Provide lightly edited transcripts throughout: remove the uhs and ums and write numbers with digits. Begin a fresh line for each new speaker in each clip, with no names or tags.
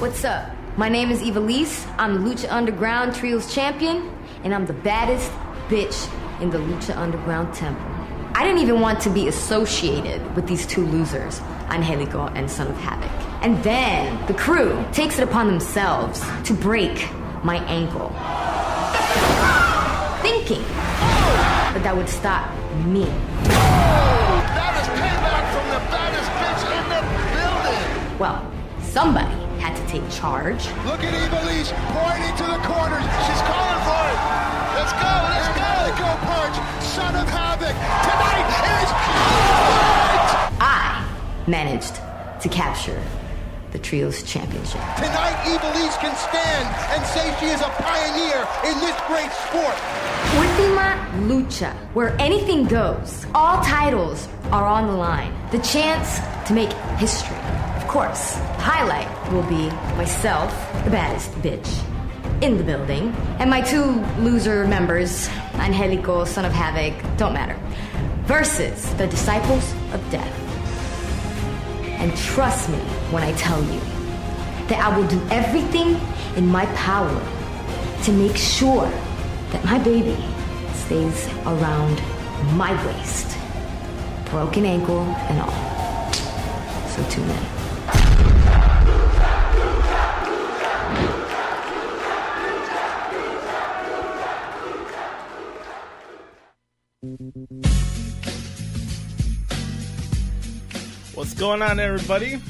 What's up? My name is Ivelisse. I'm the Lucha Underground Trios champion, and I'm the baddest bitch in the Lucha Underground temple. I didn't even want to be associated with these two losers, Angelico and Son of Havoc. And then the crew takes it upon themselves to break my ankle, thinking that would stop me.
That is payback from the baddest bitch in the building.
Well, somebody had to take charge.
Look at Ivelisse pointing to the corners. She's calling for it. Let's go, let's go. Go punch, Son of Havoc. Tonight is fight.
I managed to capture the Trios Championship.
Tonight, Ivelisse can stand and say she is a pioneer in this great sport.
Ultima Lucha, where anything goes. All titles are on the line. The chance to make history. Of course, the highlight will be myself, the baddest bitch in the building, and my two loser members, Angelico, Son of Havoc, don't matter, versus the Disciples of Death. And trust me when I tell you that I will do everything in my power to make sure that my baby stays around my waist, broken ankle and all. So tune in.
What's going on, everybody?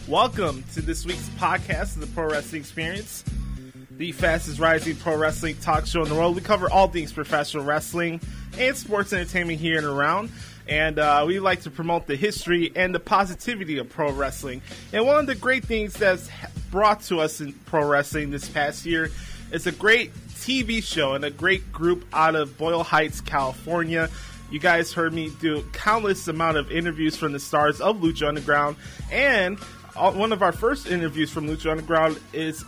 Welcome to this week's podcast of the Pro Wrestling Experience, the fastest rising pro wrestling talk show in the world. We cover all things professional wrestling and sports entertainment here and around, and we like to promote the history and the positivity of pro wrestling. And one of the great things that's brought to us in pro wrestling this past year is a great TV show and a great group out of Boyle Heights, California. You guys heard me do countless amount of interviews from the stars of Lucha Underground, and one of our first interviews from Lucha Underground is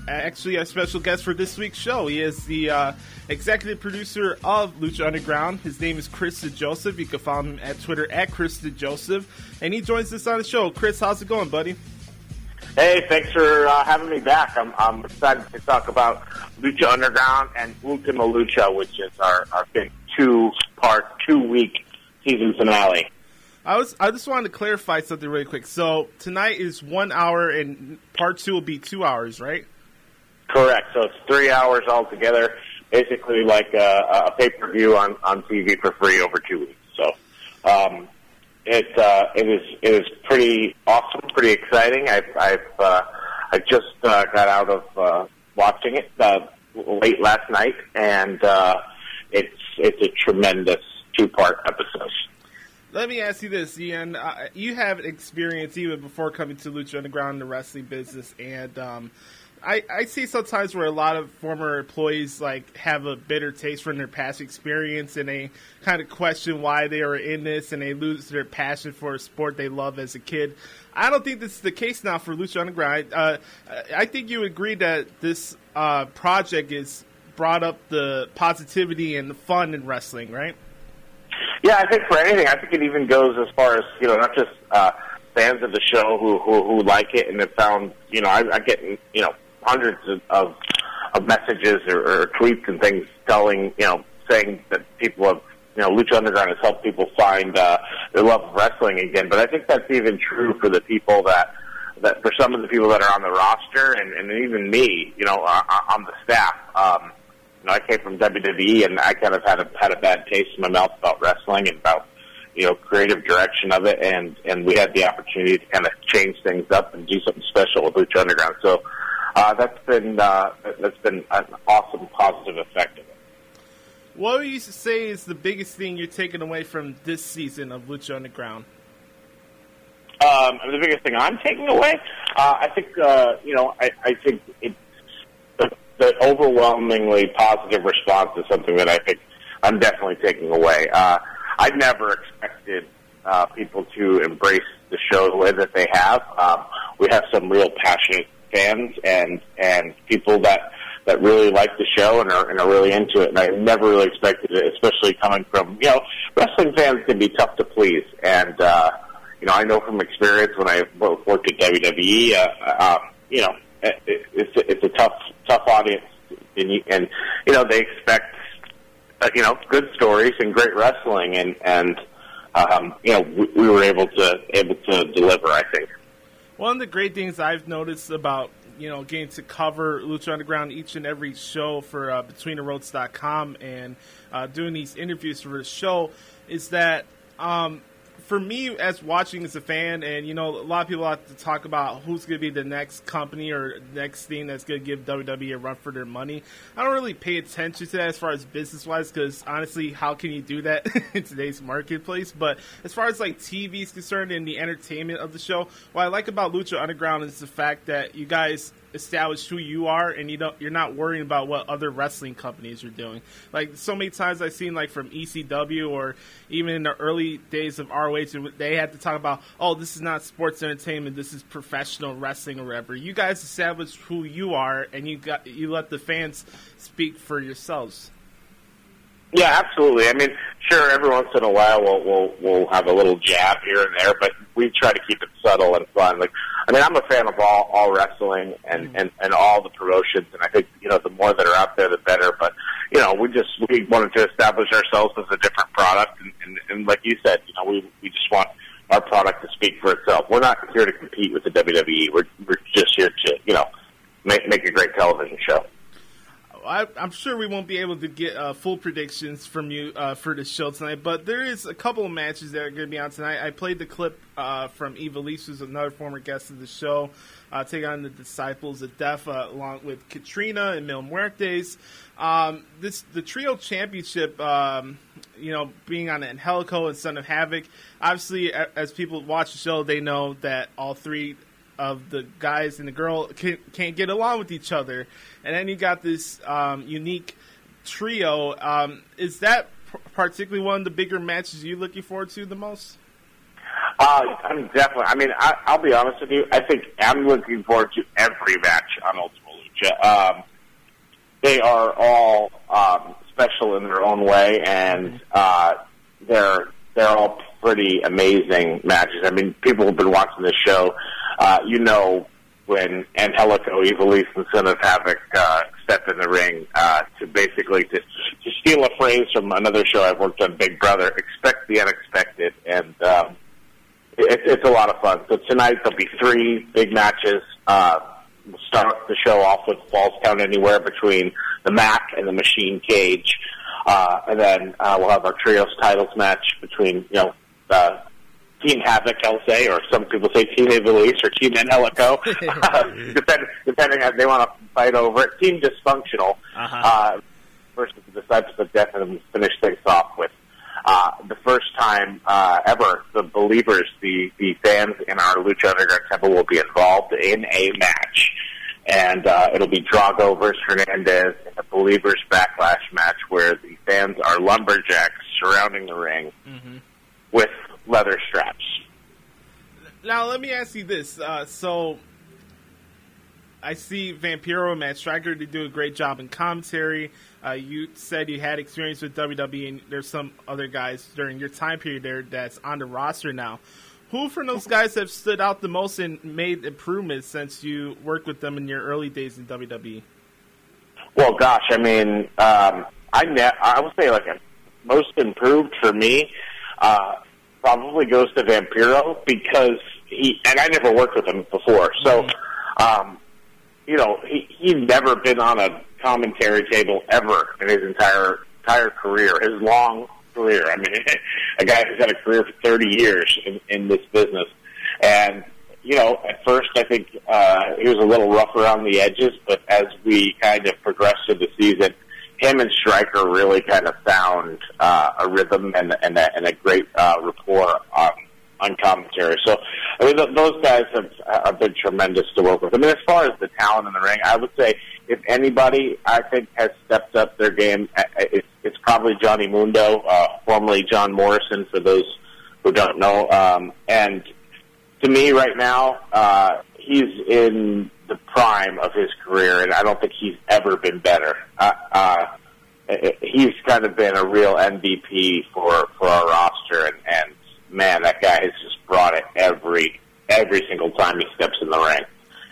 actually a special guest for this week's show. He is the executive producer of Lucha Underground. His name is Chris DeJoseph. You can follow him at Twitter at Chris DeJoseph, and he joins us on the show. Chris, how's it going, buddy?
Hey, thanks for having me back. I'm excited to talk about Lucha Underground and Ultima Lucha, which is our big two-part, 2-week season finale.
I just wanted to clarify something really quick. So tonight is 1 hour, and part 2 will be 2 hours, right?
Correct. So it's 3 hours altogether, basically like a pay-per-view on TV for free over 2 weeks. So it is pretty awesome, pretty exciting. I just got out of watching it late last night, and it's a tremendous 2-part episode.
Let me ask you this, Ian. You have experience even before coming to Lucha Underground in the wrestling business, and I see sometimes where a lot of former employees have a bitter taste from their past experience, and they kind of question why they are in this, and they lose their passion for a sport they love as a kid. I don't think this is the case now for Lucha Underground. I think you agree that this project is brought up the positivity and the fun in wrestling, right?
Yeah, I think for anything, I think it even goes as far as, not just fans of the show who like it and have found, I get, hundreds of messages or tweets and things telling, saying that people have, Lucha Underground has helped people find their love of wrestling again. But I think that's even true for the people that for some of the people that are on the roster and even me, on the staff. I came from WWE, and I kind of had a bad taste in my mouth about wrestling and about, creative direction of it, and we had the opportunity to kind of change things up and do something special with Lucha Underground. So that's been an awesome positive effect of it.
What would you say is the biggest thing you're taking away from this season of Lucha Underground?
The biggest thing I'm taking away, I think, I think it's the overwhelmingly positive response is something that I think I'm definitely taking away. I never expected people to embrace the show the way that they have. We have some real passionate fans and people that really like the show and are really into it. And I never really expected it, especially coming from, wrestling fans can be tough to please. And, I know from experience when I worked at WWE, it's a tough audience, and they expect good stories and great wrestling, and we were able to deliver, I think.
One of the great things I've noticed about getting to cover Lucha Underground each and every show for BetweenTheRoads.com and doing these interviews for the show is that for me, as watching as a fan, and a lot of people have to talk about who's going to be the next company or next thing that's going to give WWE a run for their money. I don't really pay attention to that as far as business-wise, because honestly, how can you do that in today's marketplace? But as far as like TV is concerned and the entertainment of the show, what I like about Lucha Underground is the fact that you guys establish who you are, and you're not worrying about what other wrestling companies are doing. Like, so many times I've seen, like, from ECW or even in the early days of ROH, they had to talk about, oh, this is not sports entertainment, this is professional wrestling or whatever. You guys establish who you are, and you let the fans speak for yourselves.
Yeah, absolutely. I mean, sure, every once in a while we'll have a little jab here and there, but we try to keep it subtle and fun. Like, I mean, I'm a fan of all wrestling and all the promotions, and I think the more that are out there, the better. But we wanted to establish ourselves as a different product, and like you said, we just want our product to speak for itself. We're not here to compete with the WWE. We're just here to make a great television show.
I'm sure we won't be able to get full predictions from you for the show tonight, but there is a couple of matches that are going to be on tonight. I played the clip from Eva Lise, who's another former guest of the show, taking on the Disciples of Death, along with Katrina and Mil Muertes. The Trio Championship, being on Angelico and Son of Havoc, obviously, as people watch the show, they know that all three of the guys and the girl can't get along with each other. And then you got this unique trio. Is that particularly one of the bigger matches you're looking forward to the most?
I'm definitely. I mean, I'll be honest with you. I think I'm looking forward to every match on Ultima Lucha. They are all special in their own way, and they're all pretty amazing matches. I mean, people have been watching this show. When Angelico, Eva Lise, and Son of Havoc step in the ring to basically to steal a phrase from another show I've worked on, Big Brother, expect the unexpected, and it's a lot of fun. So tonight there'll be three big matches. We'll start the show off with Falls Count Anywhere between the Mac and the Machine Cage, and then we'll have our trios titles match between Team Havoc, I'll say, or some people say Team Eva Lise or Team Angelico, depending on they want to fight over it. Team Dysfunctional versus the Disciples of Death, and we'll finish things off with the first time ever the believers, the fans in our Lucha Underground Temple will be involved in a match. And it'll be Drago versus Hernandez in a Believers Backlash match where the fans are lumberjacks surrounding the ring with leather straps.
Now, let me ask you this. So, I see Vampiro and Matt Striker, they do a great job in commentary. You said you had experience with WWE, and there's some other guys during your time period there that's on the roster now. Who from those guys have stood out the most and made improvements since you worked with them in your early days in WWE?
Well, gosh, I mean, I would say like a most improved for me probably goes to Vampiro because and I never worked with him before, so he'd never been on a commentary table ever in his entire career, his long career. I mean, a guy who's had a career for 30 years in this business. And, at first I think he was a little rough around the edges, but as we kind of progressed through the season, him and Stryker really kind of found a rhythm and a great rapport on commentary. So, I mean, those guys have been tremendous to work with. I mean, as far as the talent in the ring, I would say if anybody, I think, has stepped up their game, it's probably Johnny Mundo, formerly John Morrison, for those who don't know. And to me right now, he's in the prime of his career, and I don't think he's ever been better. He's kind of been a real MVP for our roster, and man, that guy has just brought it every single time he steps in the ring.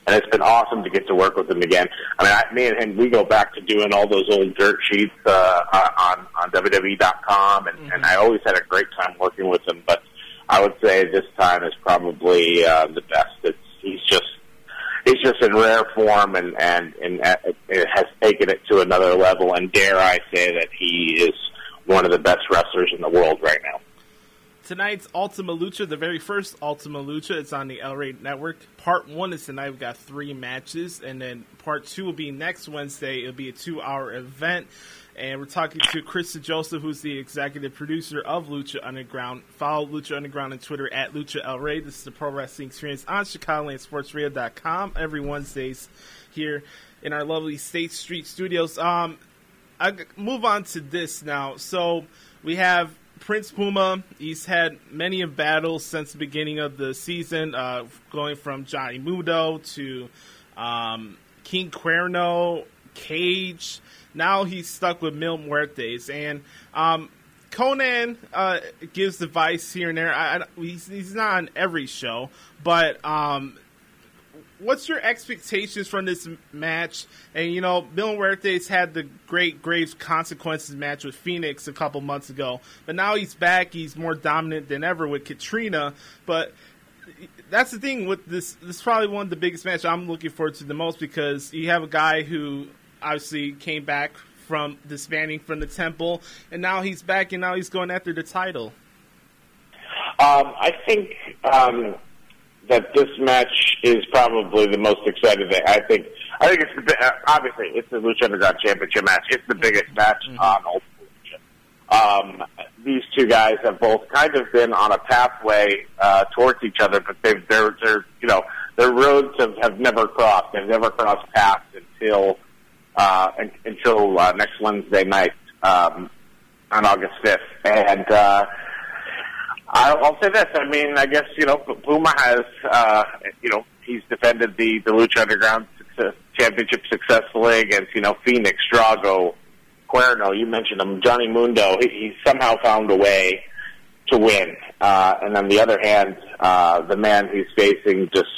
and it's been awesome to get to work with him again. I mean, me and him, we go back to doing all those old dirt sheets on WWE.com, and I always had a great time working with him. But I would say this time is probably the best. He's just in rare form, and it has taken it to another level. And dare I say that he is one of the best wrestlers in the world right now.
Tonight's Ultima Lucha, the very first Ultima Lucha, it's on the El Rey Network. Part 1 is tonight. We've got 3 matches, and then Part 2 will be next Wednesday. It'll be a 2-hour event, and we're talking to Chris DeJoseph, who's the executive producer of Lucha Underground. Follow Lucha Underground on Twitter at Lucha El Rey. This is the Pro Wrestling Experience on ChicagolandSportsRadio.com every Wednesdays here in our lovely State Street studios. I move on to this now. So we have Prince Puma. He's had many of battles since the beginning of the season, going from Johnny Mundo to King Cuerno, Cage. Now he's stuck with Mil Muertes. And Conan gives advice here and there. He's not on every show, but what's your expectations from this match? And, Mil Muertes had the great Graves Consequences match with Phoenix a couple months ago. But now he's back. He's more dominant than ever with Katrina. But that's the thing with this. This is probably one of the biggest matches I'm looking forward to the most, because you have a guy who obviously came back from disbanding from the Temple, and now he's back, and now he's going after the title.
I think that this match is probably the most exciting thing. I think it's obviously it's the Lucha Underground Championship match. It's the biggest match on Ultima Lucha. These two guys have both kind of been on a pathway towards each other, but their roads have never crossed. They've never crossed paths until next Wednesday night on August 5th, and I'll say this. I mean, I guess, Puma has, he's defended the Lucha Underground Championship successfully against, Phoenix, Drago, Cuerno. You mentioned him, Johnny Mundo. He somehow found a way to win. And on the other hand, the man he's facing just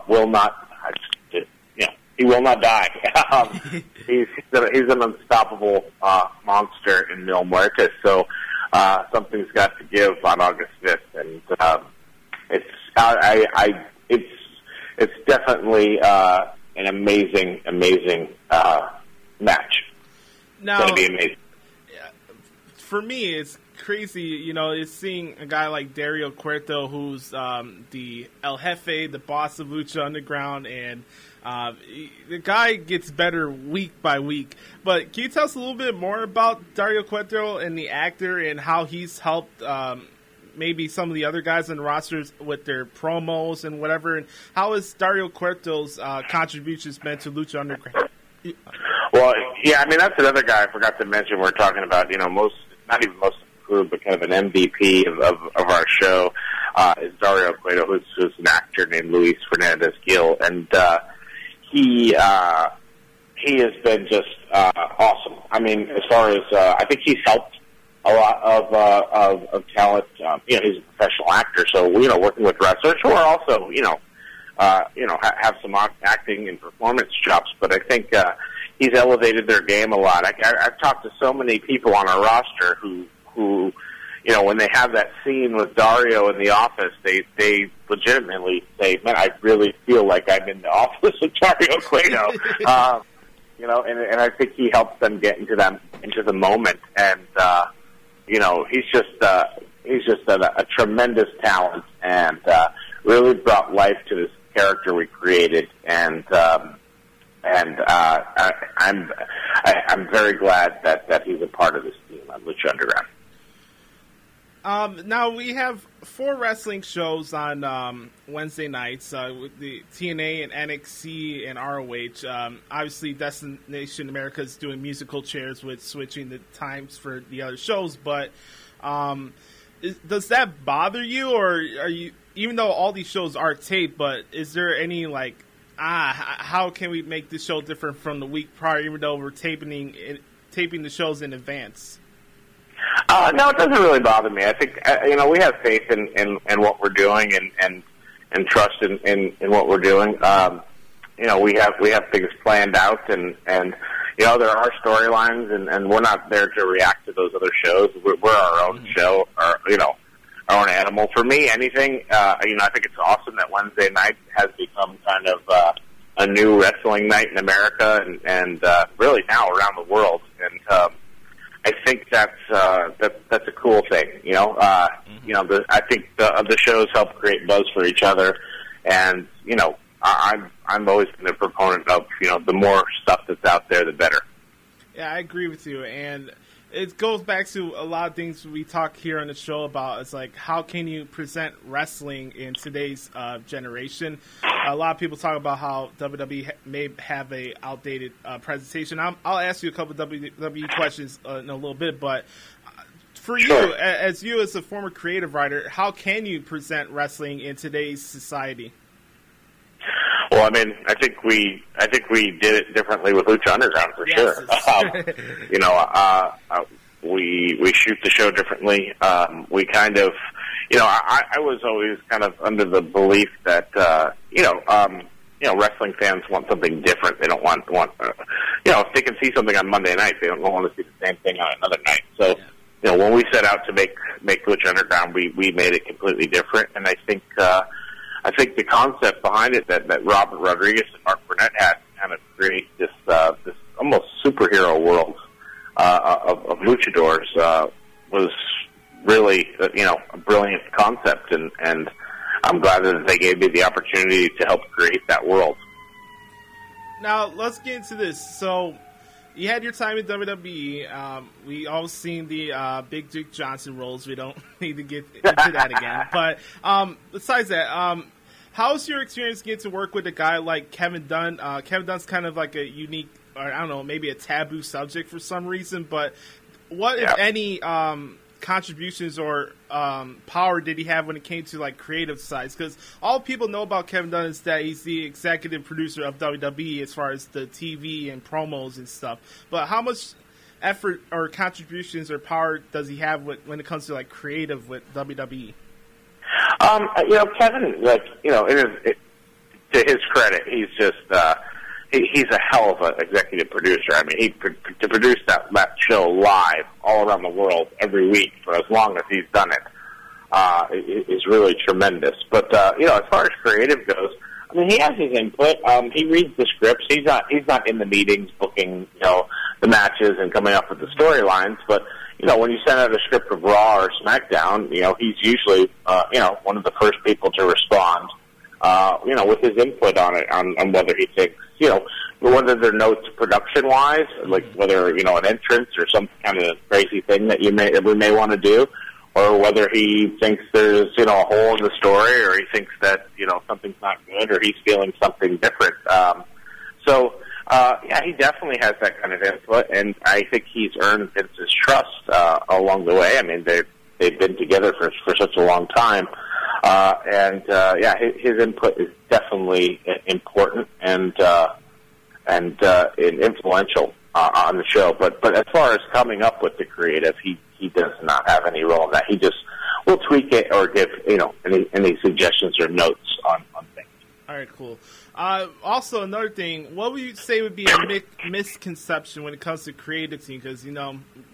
will not, he will not die. He's an unstoppable monster in Mil Muertes. So something's got to give on August 5th, and it's definitely an amazing match.
Now,
it's going to be amazing.
For me, it's crazy. It's seeing a guy like Dario Cueto, who's the El Jefe, the boss of Lucha Underground, and the guy gets better week by week. But can you tell us a little bit more about Dario Cueto and the actor, and how he's helped maybe some of the other guys on the rosters with their promos and whatever? And how has Dario Cueto's contributions been to Lucha Underground?
Well, yeah, I mean, that's another guy I forgot to mention. We're talking about, not even most of the crew, but kind of an MVP of our show is Dario Cueto, who's an actor named Luis Fernandez-Gil, and he has been just awesome. I mean, as far as I think he's helped a lot of talent. He's a professional actor, so working with wrestlers who are also have some acting and performance chops. But I think he's elevated their game a lot. I've talked to so many people on our roster who when they have that scene with Dario in the office, they legitimately say, "Man, I really feel like I'm in the office with Dario Cueto." And I think he helps them get into the moment. And he's just a tremendous talent, and really brought life to this character we created. And I'm very glad that he's a part of this team on Lucha Underground.
Now we have 4 wrestling shows on Wednesday nights with the TNA and NXT and ROH. Obviously, Destination America is doing musical chairs with switching the times for the other shows. But does that bother you, or are you? Even though all these shows are taped, but is there any how can we make this show different from the week prior, even though we're taping the shows in advance?
No, it doesn't really bother me. I think we have faith in what we're doing and trust in what we're doing. we have things planned out, and there are storylines, and we're not there to react to those other shows. We're our own show, our own animal. For me, anything, I think it's awesome that Wednesday night has become kind of a new wrestling night in America, and really now around the world. And I think that's a cool thing. I think the shows help create buzz for each other, and I'm always been a proponent of the more stuff that's out there, the better.
Yeah, I agree with you, and it goes back to a lot of things we talk here on the show about. It's like, how can you present wrestling in today's generation? A lot of people talk about how WWE may have a outdated presentation. I'll ask you a couple of WWE questions in a little bit, but for
Sure.
you as a former creative writer, how can you present wrestling in today's society?
Well, I think we did it differently with Lucha Underground for sure. We shoot the show differently. We kind of, I was always kind of under the belief that wrestling fans want something different. They don't want if they can see something on Monday night, they don't want to see the same thing on another night. So, when we set out to make Lucha Underground, we made it completely different, and I think the concept behind it that Robert Rodriguez and Mark Burnett had kind of create this almost superhero world of luchadors was really a brilliant concept, and I'm glad that they gave me the opportunity to help create that world.
Now let's get into this. So you had your time in WWE. We all seen the Big Dick Johnson roles. We don't need to get into that again. But besides that, how's your experience getting to work with a guy like Kevin Dunn? Kevin Dunn's kind of like a unique, or I don't know, maybe a taboo subject for some reason. But what, if any, contributions or power did he have when it came to like creative sides? Because all people know about Kevin Dunn is that he's the executive producer of WWE as far as the TV and promos and stuff. But how much effort or contributions or power does he have when it comes to like creative with WWE?
Kevin, to his credit, he's just he's a hell of an executive producer. To produce that show live all around the world every week for as long as he's done it is really tremendous. But as far as creative goes, he has his input. He reads the scripts. He's not in the meetings booking the matches and coming up with the storylines, but when you send out a script of Raw or SmackDown, he's usually, one of the first people to respond, with his input on it, on whether he thinks, whether there are notes production-wise, like whether, an entrance or some kind of crazy thing that we may want to do, or whether he thinks there's, a hole in the story, or he thinks that, something's not good, or he's feeling something different. He definitely has that kind of input, and I think he's earned Vince's trust along the way. They've been together for such a long time, his input is definitely important and influential on the show. But as far as coming up with the creative, he does not have any role in that. He just will tweak it or give any suggestions or notes on things.
All right, cool. Also, another thing, what would you say would be a misconception when it comes to creative team? Because,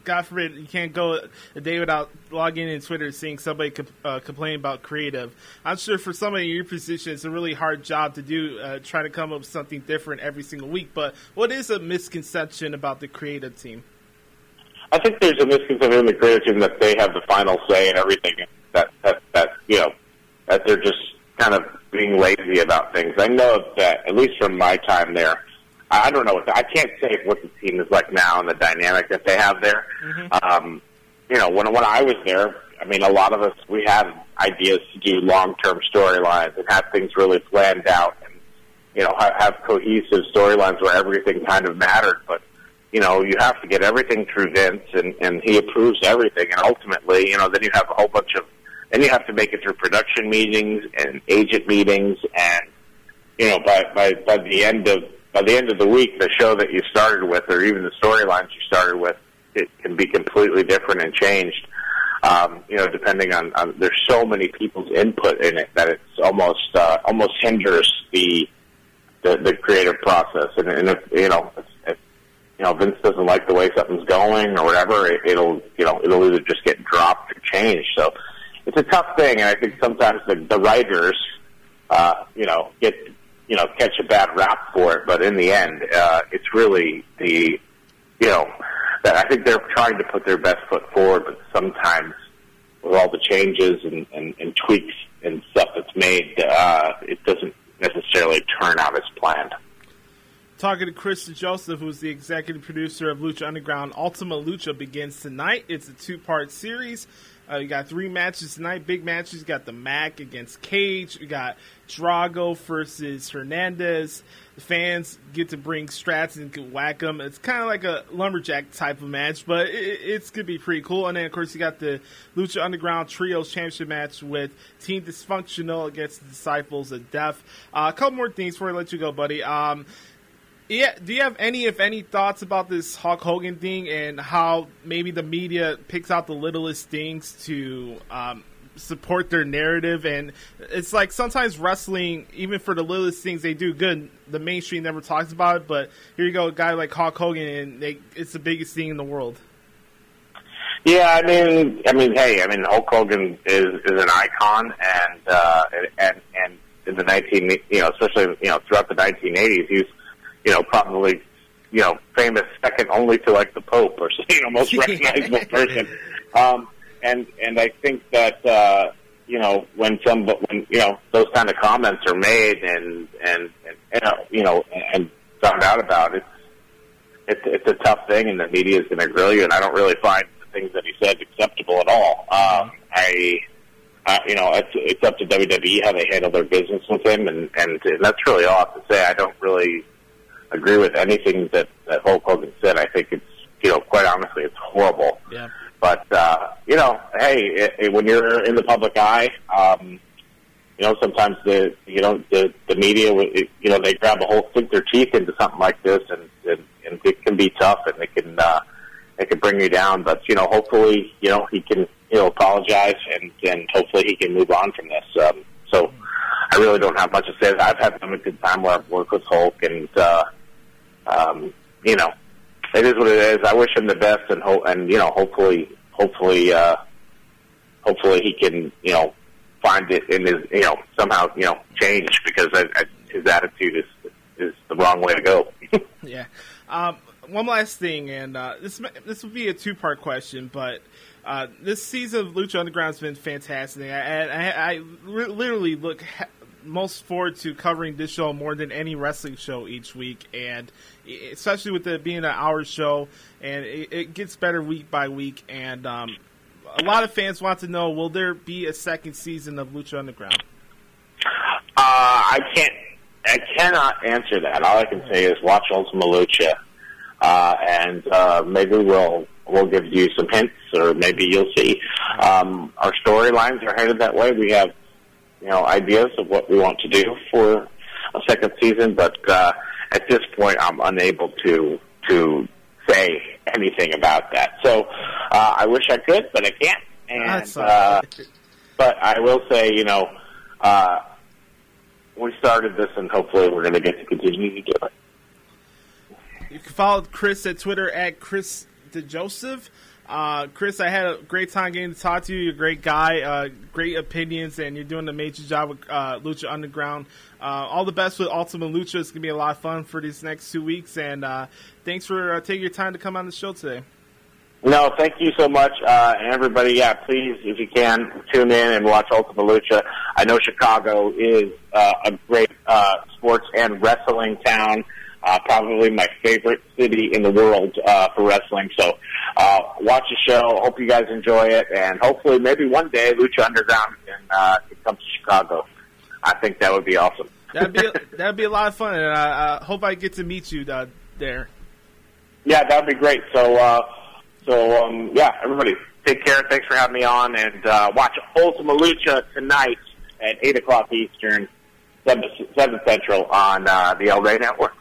God forbid, you can't go a day without logging in Twitter and seeing somebody complain about creative. I'm sure for somebody in your position, it's a really hard job to do, trying to come up with something different every single week. But what is a misconception about the creative team?
I think there's a misconception in the creative team that they have the final say in everything, that they're just kind of being lazy about things. I know that, at least from my time there, I don't know. I can't say what the team is like now and the dynamic that they have there. Mm-hmm. When I was there, a lot of us, we had ideas to do long-term storylines and have things really planned out and, have cohesive storylines where everything kind of mattered. But, you have to get everything through Vince, and he approves everything. And ultimately, then you have a whole bunch of, and you have to make it through production meetings and agent meetings, and by the end of the week, the show that you started with, or even the storylines you started with, it can be completely different and changed. Depending on there's so many people's input in it that it's almost hinders the the creative process. And if Vince doesn't like the way something's going or whatever, it'll either just get dropped or changed. So it's a tough thing, and I think sometimes the writers, catch a bad rap for it. But in the end, it's really that I think they're trying to put their best foot forward, but sometimes with all the changes and tweaks and stuff that's made, it doesn't necessarily turn out as planned.
Talking to Chris DeJoseph, who's the executive producer of Lucha Underground. Ultima Lucha begins tonight. It's a 2-part series. You got 3 matches tonight, big matches. You got the Mac against Cage. You got Drago versus Hernandez. The fans get to bring strats and can whack them. It's kind of like a lumberjack type of match, but it's going to be pretty cool. And then, of course, you got the Lucha Underground Trios Championship match with Team Dysfunctional against the Disciples of Death. A couple more things before I let you go, buddy. Yeah, do you have any, if any, thoughts about this Hulk Hogan thing and how maybe the media picks out the littlest things to support their narrative? And it's like sometimes wrestling, even for the littlest things they do good, the mainstream never talks about it. But here you go, a guy like Hulk Hogan, and it's the biggest thing in the world.
Yeah, I mean, hey, Hulk Hogan is an icon, and in the especially throughout the 1980s, he's probably, famous second only to like the Pope or most recognizable person. And I think that when those kind of comments are made and found out about it, it's a tough thing, and the media is going to grill you. And I don't really find the things that he said acceptable at all. It's up to WWE how they handle their business with him, and that's really all I have to say. I don't really agree with anything that Hulk Hogan said. I think it's, quite honestly, it's horrible.
Yeah.
But, hey, when you're in the public eye, sometimes the media, they grab a whole, sink their teeth into something like this, and it can be tough, and it can bring you down. But, hopefully, he can, apologize, and hopefully he can move on from this. So I really don't have much to say. I've had a good time where I've worked with Hulk, and, it is what it is. I wish him the best, and hopefully he can, find it in his, somehow, change, because his attitude is the wrong way to go.
Yeah. One last thing, and this will be a 2-part question, but this season of Lucha Underground has been fantastic. I literally look most forward to covering this show more than any wrestling show each week, and especially with it being an hour show, and it gets better week by week. And a lot of fans want to know, will there be a second season of Lucha Underground?
I cannot answer that. All I can say is watch Ultima Lucha, and maybe we'll give you some hints, or maybe you'll see. Our storylines are headed that way. We have ideas of what we want to do for a second season, but at this point, I'm unable to say anything about that. So I wish I could, but I can't. And but I will say, we started this, and hopefully we're going to get to continue to do it.
You can follow Chris at Twitter at Chris DeJoseph. Chris, I had a great time getting to talk to you. You're a great guy, great opinions, and you're doing a major job with Lucha Underground. All the best with Ultima Lucha. It's going to be a lot of fun for these next 2 weeks, and thanks for taking your time to come on the show today.
No, thank you so much. And everybody, please, if you can, tune in and watch Ultima Lucha. I know Chicago is a great sports and wrestling town. Probably my favorite city in the world for wrestling. So watch the show. Hope you guys enjoy it. And hopefully maybe one day Lucha Underground can come to Chicago. I think that would be awesome.
That'd be a lot of fun. And I hope I get to meet you there. Yeah,
that would be great. So everybody, take care. Thanks for having me on. And watch Ultima Lucha tonight at 8 o'clock Eastern, 7 Central on the El Rey Network.